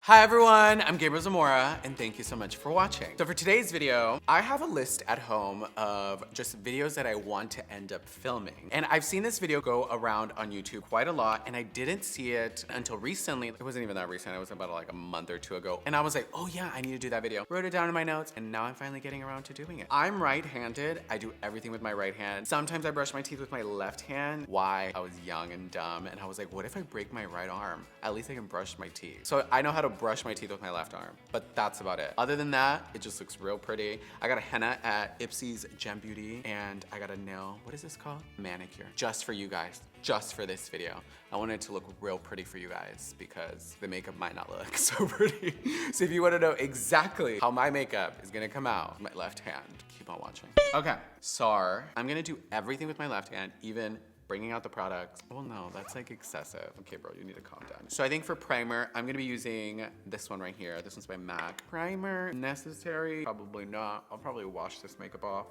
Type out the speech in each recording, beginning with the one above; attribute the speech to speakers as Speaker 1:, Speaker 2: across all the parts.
Speaker 1: Hi everyone, I'm Gabriel Zamora, and thank you so much for watching. So for today's video, I have a list at home of just videos that I want to end up filming. And I've seen this video go around on YouTube quite a lot, and I didn't see it until recently. It wasn't even that recent, it was about like a month or two ago. And I was like, oh yeah, I need to do that video. Wrote it down in my notes, and now I'm finally getting around to doing it. I'm right-handed, I do everything with my right hand. Sometimes I brush my teeth with my left hand. Why? I was young and dumb, and I was like, what if I break my right arm? At least I can brush my teeth. So I know how to brush my teeth with my left arm, but that's about it. Other than that, it just looks real pretty. I got a henna at Ipsy's Gem Beauty, and I got a nail, what is this called? Manicure, just for you guys, just for this video. I wanted it to look real pretty for you guys because the makeup might not look so pretty. So if you want to know exactly how my makeup is gonna come out with my left hand, keep on watching. Okay, SAR, I'm gonna do everything with my left hand, even bringing out the products. Oh no, that's like excessive. Okay, bro, you need to calm down. So I think for primer, I'm gonna be using this one right here. This one's by MAC. Primer, necessary? Probably not. I'll probably wash this makeup off.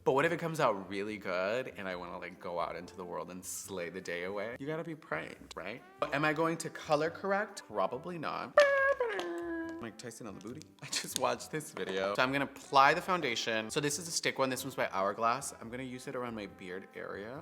Speaker 1: But what if it comes out really good and I wanna like go out into the world and slay the day away? You gotta be primed, right? Am I going to color correct? Probably not. Mike Tyson on the booty. I just watched this video. So I'm gonna apply the foundation. So this is a stick one. This one's by Hourglass. I'm gonna use it around my beard area.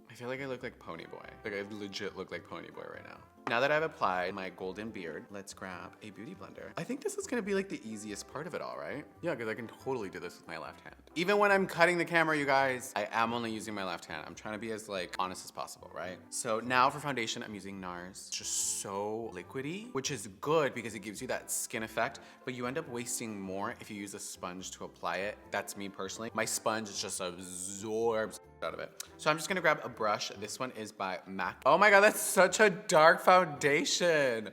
Speaker 1: I feel like I look like Ponyboy. Like I legit look like Ponyboy right now. Now that I've applied my golden beard, let's grab a beauty blender. I think this is gonna be like the easiest part of it all, right? Yeah, because I can totally do this with my left hand. Even when I'm cutting the camera, you guys, I am only using my left hand. I'm trying to be as like honest as possible, right? So now for foundation, I'm using NARS. It's just so liquidy, which is good because it gives you that skin effect, but you end up wasting more if you use a sponge to apply it. That's me personally. My sponge just absorbs out of it. So I'm just gonna grab a brush. This one is by MAC. Oh my God, that's such a dark foundation.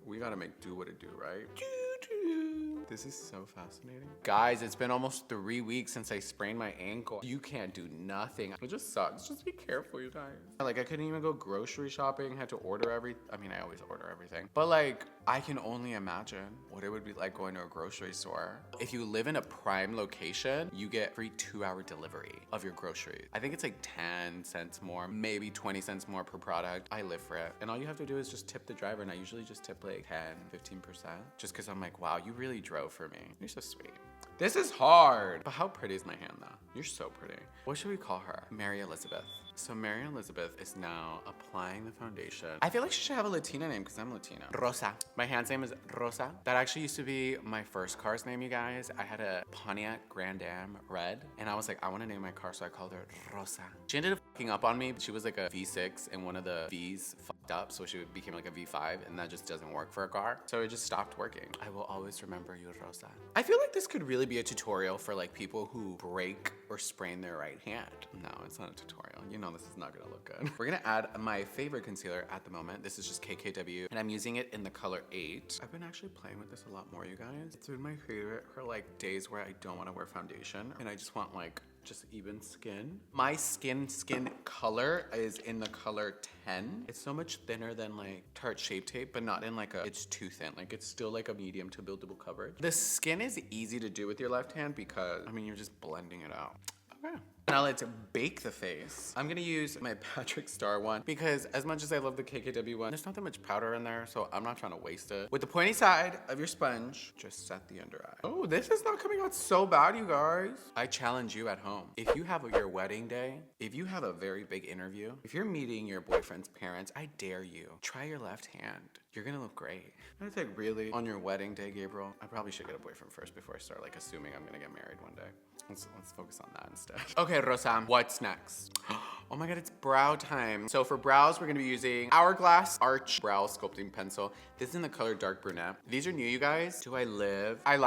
Speaker 1: We gotta make do what it do, right? This is so fascinating. Guys, it's been almost 3 weeks since I sprained my ankle. You can't do nothing. It just sucks. Just be careful, you guys. Like I couldn't even go grocery shopping. Had to order I mean, I always order everything. But like, I can only imagine what it would be like going to a grocery store. If you live in a prime location, you get free 2-hour delivery of your groceries. I think it's like 10 cents more, maybe 20 cents more per product. I live for it. And all you have to do is just tip the driver. And I usually just tip like 10, 15%. Just cause I'm like, wow, you really drove for me. You're so sweet. This is hard. But how pretty is my hand though? You're so pretty. What should we call her? Mary Elizabeth. So Mary Elizabeth is now applying the foundation. I feel like she should have a Latina name because I'm Latina. Rosa. My hand's name is Rosa. That actually used to be my first car's name, you guys. I had a Pontiac Grand Am red, and I was like, I want to name my car, so I called her Rosa. She ended up fucking up on me. She was like a V6, and one of the V's fucked up, so she became like a V5, and that just doesn't work for a car. So it just stopped working. I will always remember you, Rosa. I feel like this could really be a tutorial for like people who break or sprain their right hand. No, it's not a tutorial. You know this is not gonna look good. We're gonna add my favorite concealer at the moment. This is just KKW, and I'm using it in the color 8. I've been actually playing with this a lot more, you guys. It's been my favorite for like days where I don't wanna wear foundation, and I just want like just even skin. My skin color is in the color 10. It's so much thinner than like Tarte Shape Tape, but not in like a, it's too thin. Like it's still like a medium to buildable coverage. The skin is easy to do with your left hand because, I mean, you're just blending it out. Okay. Now let's bake the face. I'm gonna use my Patrick Star one because as much as I love the KKW one, there's not that much powder in there, so I'm not trying to waste it. With the pointy side of your sponge, just set the under eye. Oh, this is not coming out so bad, you guys. I challenge you at home. If you have your wedding day, if you have a very big interview, if you're meeting your boyfriend's parents, I dare you, try your left hand. You're gonna look great. I was like, really? On your wedding day, Gabriel? I probably should get a boyfriend first before I start like assuming I'm gonna get married one day. Let's focus on that instead. Okay, Rosa, what's next? Oh my God, it's brow time. So for brows, we're gonna be using Hourglass Arch Brow Sculpting Pencil. This is in the color Dark Brunette. These are new, you guys. Do I live? I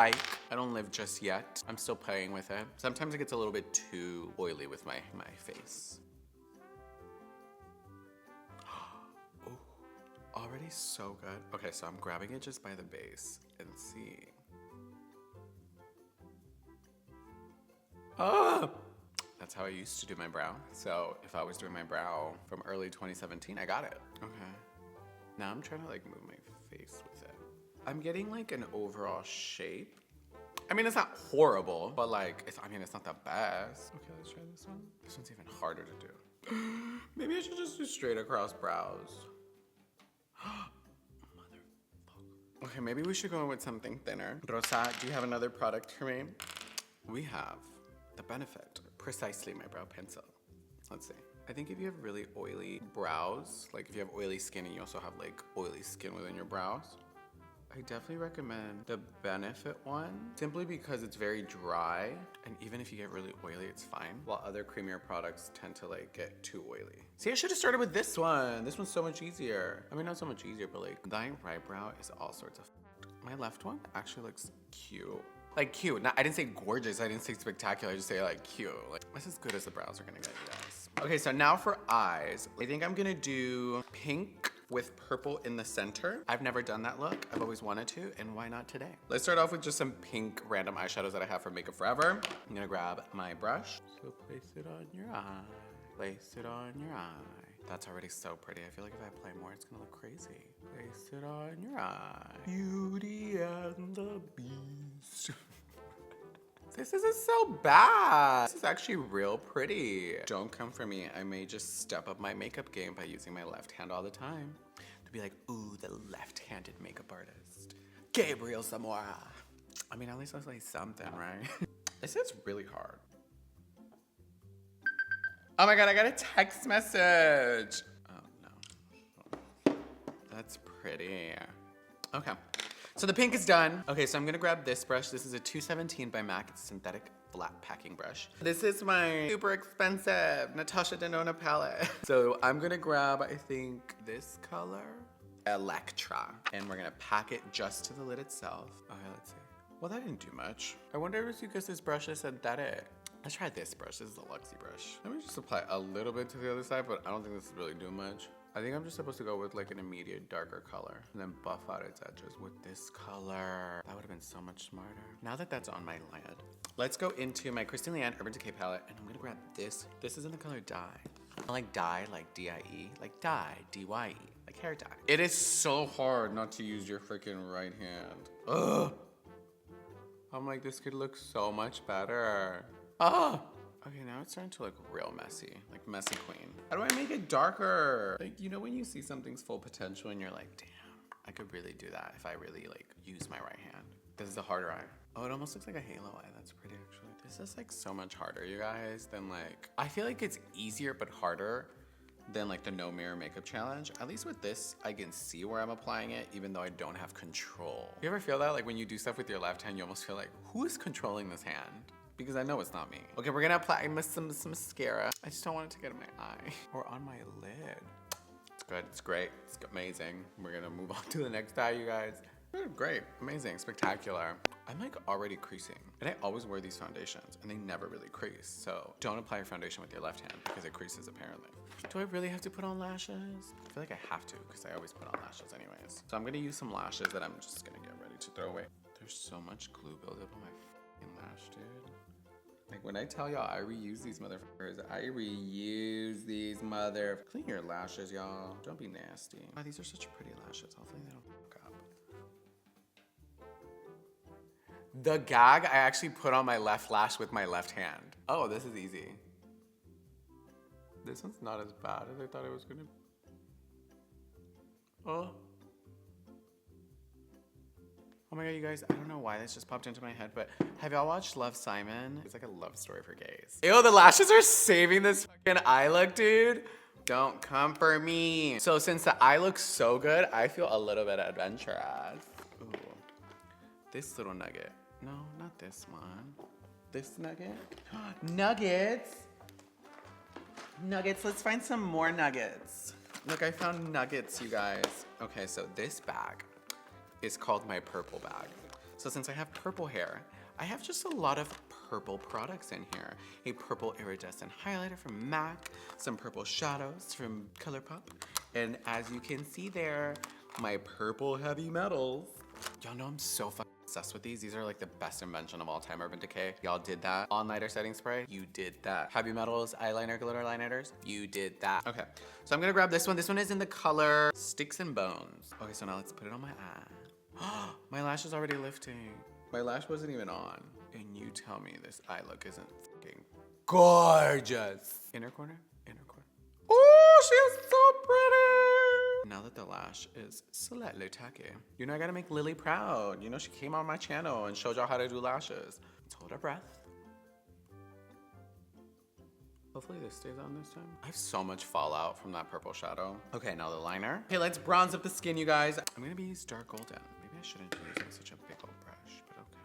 Speaker 1: don't live just yet. I'm still playing with it. Sometimes it gets a little bit too oily with my face. Oh, already so good. Okay, so I'm grabbing it just by the base and see. Ah! That's how I used to do my brow. So if I was doing my brow from early 2017, I got it. Okay. Now I'm trying to like move my face with it. I'm getting like an overall shape. I mean, it's not horrible, but like, it's not the best. Okay, let's try this one. This one's even harder to do. Maybe I should just do straight across brows. Mother Okay, maybe we should go in with something thinner. Rosa, do you have another product for me? We have the Benefit Precisely My Brow Pencil. Let's see. I think if you have really oily brows, like if you have oily skin and you also have like oily skin within your brows, I definitely recommend the Benefit one, simply because it's very dry, and even if you get really oily, it's fine, while other creamier products tend to like get too oily. See, I should have started with this one. This one's so much easier. I mean, not so much easier, but like my right brow is all sorts of my left one actually looks cute. Like cute. Now, I didn't say gorgeous, I didn't say spectacular, I just say like cute. Like, that's as good as the brows are gonna get, you guys. Okay, so now for eyes. I think I'm gonna do pink with purple in the center. I've never done that look. I've always wanted to, and why not today? Let's start off with just some pink random eyeshadows that I have from Makeup Forever. I'm gonna grab my brush. So place it on your eye. Place it on your eye. That's already so pretty. I feel like if I apply more, it's gonna look crazy. Place it on your eye. Beauty and the Beast. This isn't so bad. This is actually real pretty. Don't come for me. I may just step up my makeup game by using my left hand all the time to be like, ooh, the left-handed makeup artist, Gabriel Zamora. I mean, at least that's like something, right? This is really hard. Oh my God, I got a text message. Oh no. That's pretty. Okay. So the pink is done. Okay, so I'm gonna grab this brush. This is a 217 by MAC. It's a synthetic flat packing brush. This is my super expensive Natasha Denona palette. So I'm gonna grab, I think, this color, Electra. And we're gonna pack it just to the lid itself. Okay, let's see. Well, that didn't do much. I wonder if it's because this brush is synthetic. Let's try this brush. This is a Luxie brush. Let me just apply a little bit to the other side, but I don't think this is really doing much. I think I'm just supposed to go with like an immediate darker color and then buff out its edges with this color. That would have been so much smarter. Now that that's on my lid, let's go into my Christine Leanne Urban Decay palette, and I'm gonna grab this. This is in the color Dye. I like dye, like D-I-E, like dye, D-Y-E, like hair dye. It is so hard not to use your freaking right hand. Ugh. I'm like, this could look so much better. Oh. Okay, now it's starting to look real messy, like messy queen. How do I make it darker? Like, you know when you see something's full potential and you're like, damn, I could really do that if I really like use my right hand. This is a harder eye. Oh, it almost looks like a halo eye. That's pretty actually. This is like so much harder, you guys, than like, I feel like it's easier but harder than like the no mirror makeup challenge. At least with this, I can see where I'm applying it even though I don't have control. You ever feel that? Like when you do stuff with your left hand, you almost feel like, who is controlling this hand? Because I know it's not me. Okay, we're gonna apply some mascara. I just don't want it to get in my eye or on my lid. It's good, it's great, it's amazing. We're gonna move on to the next eye, you guys. Great, amazing, spectacular. I'm like already creasing. And I always wear these foundations and they never really crease. So don't apply your foundation with your left hand because it creases apparently. Do I really have to put on lashes? I feel like I have to because I always put on lashes anyways. So I'm gonna use some lashes that I'm just gonna get ready to throw away. There's so much glue buildup on my f***ing lash, dude. Like when I tell y'all I reuse these motherfuckers, I reuse these Clean your lashes, y'all. Don't be nasty. Oh, these are such pretty lashes. Hopefully they don't fuck up. The gag I actually put on my left lash with my left hand. Oh, this is easy. This one's not as bad as I thought it was gonna be. Oh. Oh my God, you guys, I don't know why this just popped into my head, but have y'all watched Love, Simon? It's like a love story for gays. Ew, the lashes are saving this fucking eye look, dude. Don't come for me. So since the eye looks so good, I feel a little bit adventurous. Ooh, this little nugget. No, not this one. This nugget. Nuggets. Nuggets, let's find some more nuggets. Look, I found nuggets, you guys. Okay, so this bag is called my purple bag. So since I have purple hair, I have just a lot of purple products in here. A purple iridescent highlighter from MAC, some purple shadows from ColourPop, and as you can see there, my purple heavy metals. Y'all know I'm so fucking obsessed with these. These are like the best invention of all time, Urban Decay. Y'all did that. On-lighter setting spray, you did that. Heavy metals, eyeliner, glitter liners, you did that. Okay, so I'm gonna grab this one. This one is in the color Sticks and Bones. Okay, so now let's put it on my eye. My lash is already lifting. My lash wasn't even on. And you tell me this eye look isn't fucking gorgeous. Inner corner, inner corner. Oh, she is so Now that the lash is slightly tacky, you know I gotta make Lily proud. You know she came on my channel and showed y'all how to do lashes. Let's hold our breath. Hopefully this stays on this time. I have so much fallout from that purple shadow. Okay, now the liner. Okay, let's bronze up the skin, you guys. I'm gonna be dark golden. Maybe I shouldn't be using such a big old brush, but okay.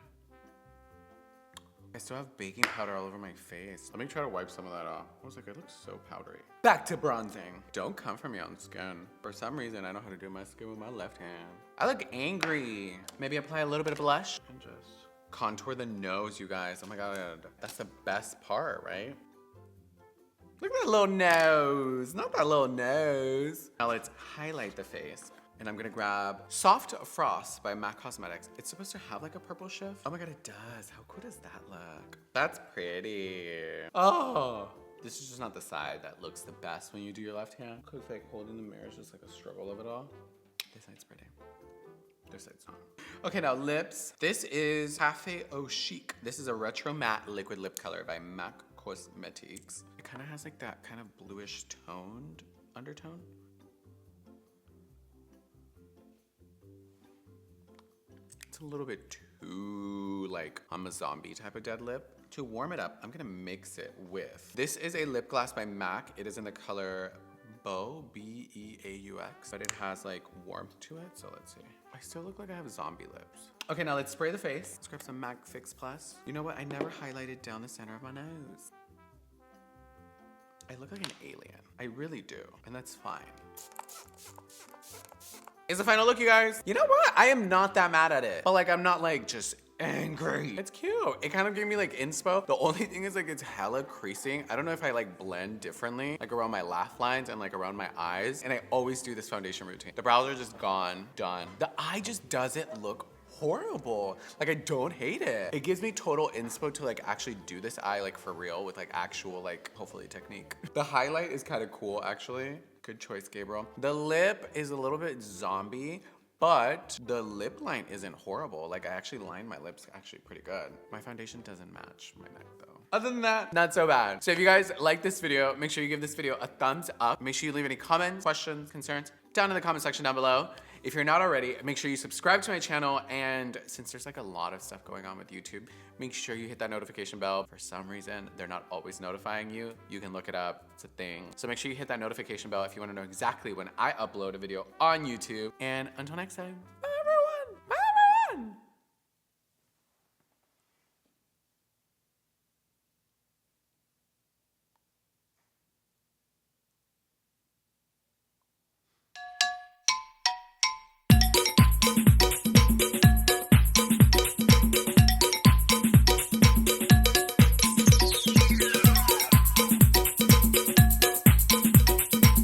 Speaker 1: I still have baking powder all over my face. Let me try to wipe some of that off. I was like, it looks so powdery. Back to bronzing. Don't come for me on skin. For some reason, I know how to do my skin with my left hand. I look angry. Maybe apply a little bit of blush and just contour the nose, you guys. Oh my God, that's the best part, right? Look at that little nose, not that little nose. Now let's highlight the face. And I'm gonna grab Soft Frost by MAC Cosmetics. It's supposed to have like a purple shift. Oh my God, it does. How cool does that look? That's pretty. Oh, this is just not the side that looks the best when you do your left hand. Cause like holding the mirror is just like a struggle of it all. This side's pretty. This side's not. Okay, now lips. This is Cafe Au Chic. This is a retro matte liquid lip color by MAC Cosmetics. It kind of has like that kind of bluish toned undertone. It's a little bit too like I'm a zombie type of dead lip. To warm it up, I'm gonna mix it with. This is a lip gloss by MAC. It is in the color Beaux, B-E-A-U-X, but it has like warmth to it, so let's see. I still look like I have zombie lips. Okay, now let's spray the face. Let's grab some MAC Fix Plus. You know what? I never highlighted down the center of my nose. I look like an alien. I really do, and that's fine. Is the final look, you guys. You know what? I am not that mad at it. But like, I'm not like just angry. It's cute. It kind of gave me like inspo. The only thing is like it's hella creasing. I don't know if I like blend differently, like around my laugh lines and like around my eyes. And I always do this foundation routine. The brows are just gone, done. The eye just doesn't look horrible. Like I don't hate it. It gives me total inspo to like actually do this eye like for real with like actual like hopefully technique. The highlight is kind of cool actually. Good choice, Gabriel. The lip is a little bit zombie, but the lip line isn't horrible. Like I actually lined my lips actually pretty good. My foundation doesn't match my neck though. Other than that, not so bad. So if you guys like this video, make sure you give this video a thumbs up. Make sure you leave any comments, questions, concerns down in the comment section down below. If you're not already, make sure you subscribe to my channel. And since there's like a lot of stuff going on with YouTube, make sure you hit that notification bell. For some reason, they're not always notifying you. You can look it up, it's a thing. So make sure you hit that notification bell if you wanna know exactly when I upload a video on YouTube. And until next time, bye.